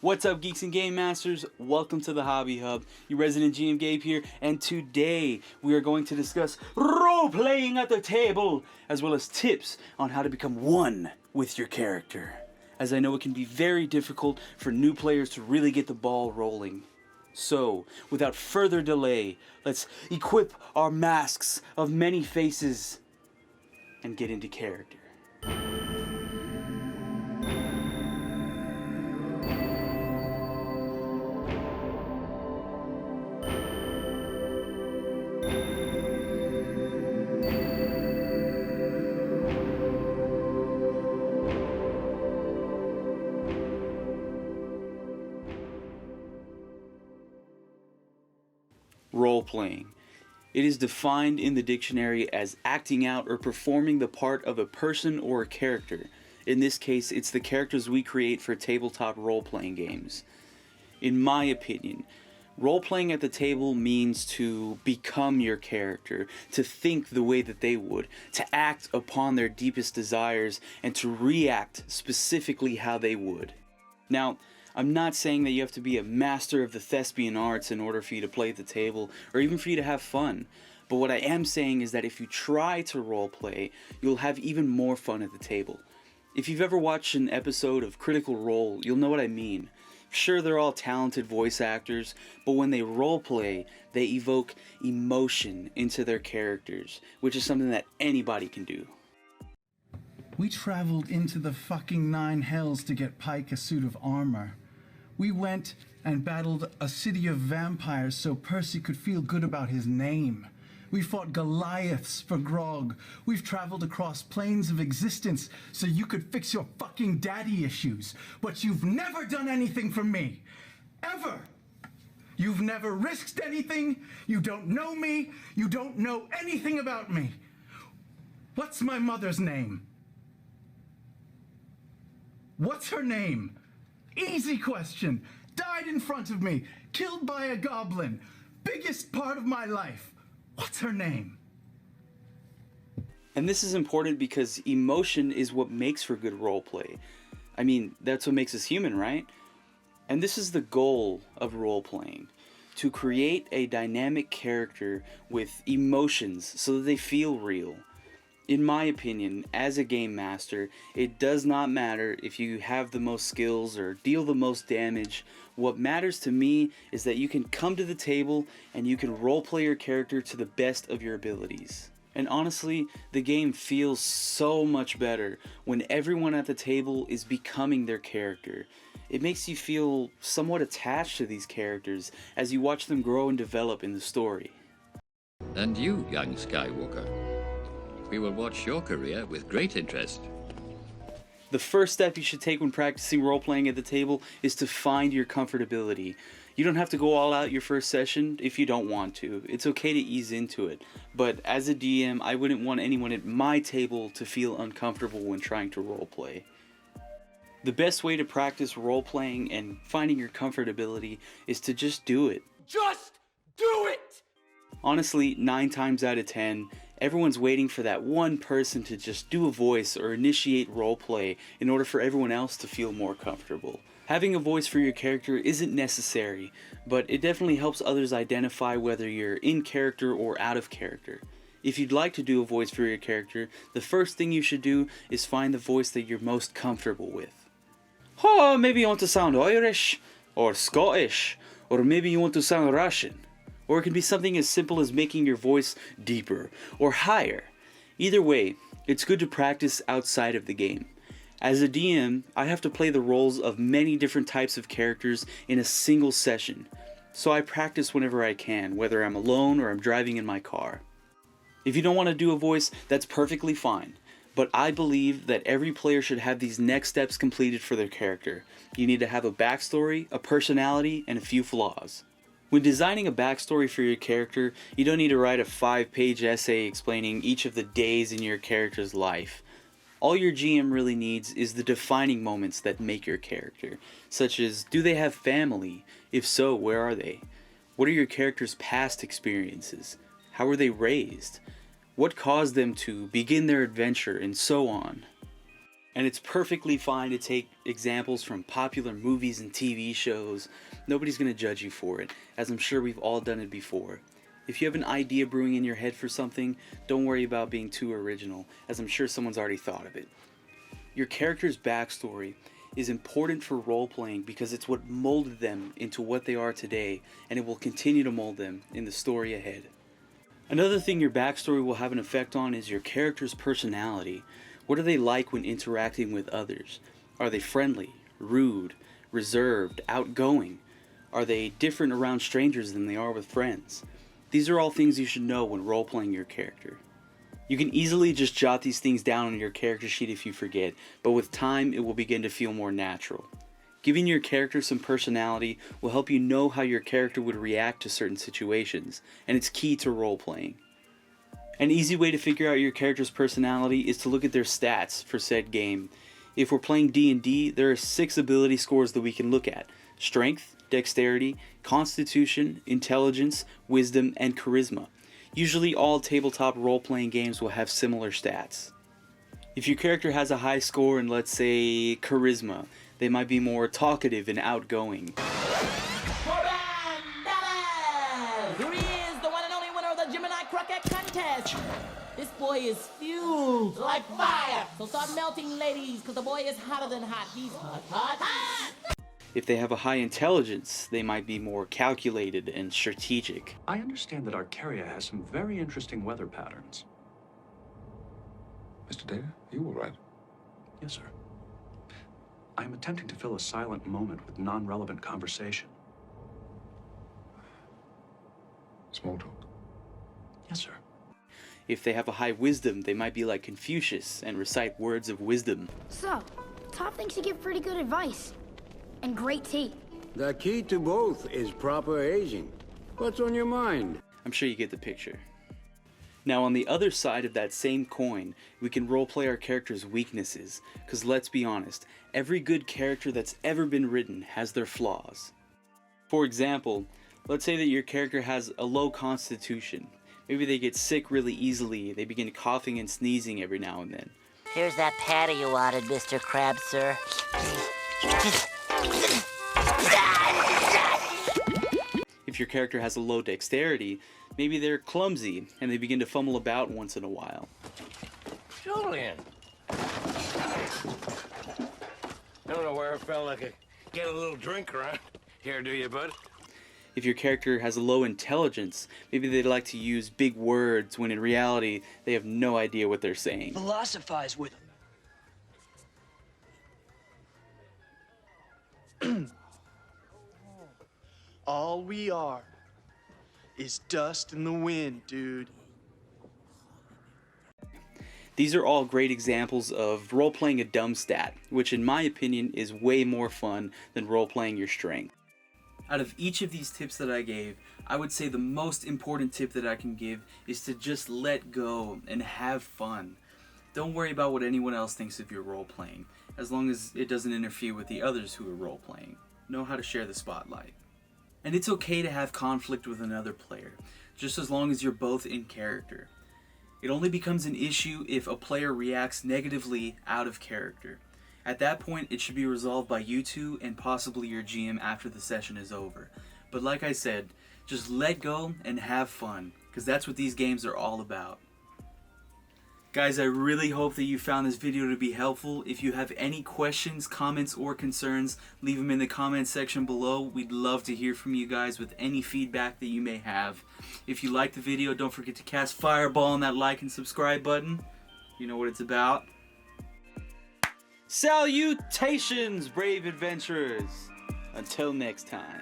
What's up, geeks and game masters? Welcome to the Hobby Hub. Your resident GM Gabe here, and today we are going to discuss role-playing at the table, as well as tips on how to become one with your character, as I know it can be very difficult for new players to really get the ball rolling. So, without further delay, let's equip our masks of many faces and get into character. Role-playing. It is defined in the dictionary as acting out or performing the part of a person or a character. In this case, it's the characters we create for tabletop role-playing games. In my opinion, role-playing at the table means to become your character, to think the way that they would, to act upon their deepest desires, and to react specifically how they would. Now, I'm not saying that you have to be a master of the thespian arts in order for you to play at the table, or even for you to have fun. But what I am saying is that if you try to roleplay, you'll have even more fun at the table. If you've ever watched an episode of Critical Role, you'll know what I mean. Sure, they're all talented voice actors, but when they roleplay, they evoke emotion into their characters, which is something that anybody can do. We traveled into the fucking nine hells to get Pike a suit of armor. We went and battled a city of vampires so Percy could feel good about his name. We fought Goliaths for grog. We've traveled across planes of existence so you could fix your fucking daddy issues. But you've never done anything for me. Ever. You've never risked anything. You don't know me. You don't know anything about me. What's my mother's name? What's her name? Easy question. Died in front of me. Killed by a goblin. Biggest part of my life. What's her name? And this is important because emotion is what makes for good roleplay. I mean, that's what makes us human, right? And this is the goal of roleplaying. To create a dynamic character with emotions so that they feel real. In my opinion, as a game master, it does not matter if you have the most skills or deal the most damage. What matters to me is that you can come to the table and you can roleplay your character to the best of your abilities. And honestly, the game feels so much better when everyone at the table is becoming their character. It makes you feel somewhat attached to these characters as you watch them grow and develop in the story. And you, young Skywalker? We will watch your career with great interest. The first step you should take when practicing role-playing at the table is to find your comfortability. You don't have to go all out your first session if you don't want to. It's okay to ease into it. But as a DM, I wouldn't want anyone at my table to feel uncomfortable when trying to roleplay. The best way to practice role-playing and finding your comfortability is to just do it. Just do it! Honestly, 9 times out of 10, everyone's waiting for that one person to just do a voice or initiate roleplay in order for everyone else to feel more comfortable. Having a voice for your character isn't necessary, but it definitely helps others identify whether you're in character or out of character. If you'd like to do a voice for your character, the first thing you should do is find the voice that you're most comfortable with. Oh, maybe you want to sound Irish, or Scottish, or maybe you want to sound Russian. Or it can be something as simple as making your voice deeper or higher. Either way, it's good to practice outside of the game. As a DM, I have to play the roles of many different types of characters in a single session. So I practice whenever I can, whether I'm alone or I'm driving in my car. If you don't want to do a voice, that's perfectly fine. But I believe that every player should have these next steps completed for their character. You need to have a backstory, a personality, and a few flaws. When designing a backstory for your character, you don't need to write a 5-page essay explaining each of the days in your character's life. All your GM really needs is the defining moments that make your character, such as, do they have family? If so, where are they? What are your character's past experiences? How were they raised? What caused them to begin their adventure, and so on. And it's perfectly fine to take examples from popular movies and TV shows. Nobody's going to judge you for it, as I'm sure we've all done it before. If you have an idea brewing in your head for something, don't worry about being too original, as I'm sure someone's already thought of it. Your character's backstory is important for role-playing because it's what molded them into what they are today, and it will continue to mold them in the story ahead. Another thing your backstory will have an effect on is your character's personality. What are they like when interacting with others? Are they friendly, rude, reserved, outgoing? Are they different around strangers than they are with friends? These are all things you should know when role-playing your character. You can easily just jot these things down on your character sheet if you forget, but with time it will begin to feel more natural. Giving your character some personality will help you know how your character would react to certain situations, and it's key to role-playing. An easy way to figure out your character's personality is to look at their stats for said game. If we're playing D&D, there are 6 ability scores that we can look at: Strength, Dexterity, Constitution, Intelligence, Wisdom, and Charisma. Usually all tabletop role-playing games will have similar stats. If your character has a high score in, let's say, Charisma, they might be more talkative and outgoing. Here he is, the one and only winner of the Gemini Croquette Contest. This boy is fueled like fire. So start melting, ladies, because the boy is hotter than hot. He's hot, hot, hot. If they have a high intelligence, they might be more calculated and strategic. I understand that Arcaria has some very interesting weather patterns. Mr. Data, are you all right? Yes, sir. I am attempting to fill a silent moment with non-relevant conversation. Small talk. Yes, sir. If they have a high wisdom, they might be like Confucius and recite words of wisdom. So, Top thinks you give pretty good advice. And great tea. The key to both is proper aging. What's on your mind? I'm sure you get the picture. Now on the other side of that same coin, we can roleplay our character's weaknesses, because let's be honest, every good character that's ever been written has their flaws. For example, let's say that your character has a low constitution. Maybe they get sick really easily, they begin coughing and sneezing every now and then. Here's that patty you wanted, Mr. Krabs, sir. If your character has a low dexterity, maybe they're clumsy and they begin to fumble about once in a while. Julian! I don't know where I felt like I get a little drink around here, do you, bud? If your character has a low intelligence, maybe they like to use big words when in reality they have no idea what they're saying. Philosophize with them. All we are is dust in the wind, dude. These are all great examples of role-playing a dumb stat, which in my opinion is way more fun than role-playing your strength. Out of each of these tips that I gave, I would say the most important tip that I can give is to just let go and have fun. Don't worry about what anyone else thinks of your role-playing, as long as it doesn't interfere with the others who are role-playing. Know how to share the spotlight. And it's okay to have conflict with another player, just as long as you're both in character. It only becomes an issue if a player reacts negatively out of character. At that point, it should be resolved by you two and possibly your GM after the session is over. But like I said, just let go and have fun, because that's what these games are all about. Guys, I really hope that you found this video to be helpful. If you have any questions, comments, or concerns, leave them in the comment section below. We'd love to hear from you guys with any feedback that you may have. If you liked the video, don't forget to cast Fireball on that like and subscribe button. You know what it's about. Salutations, brave adventurers! Until next time.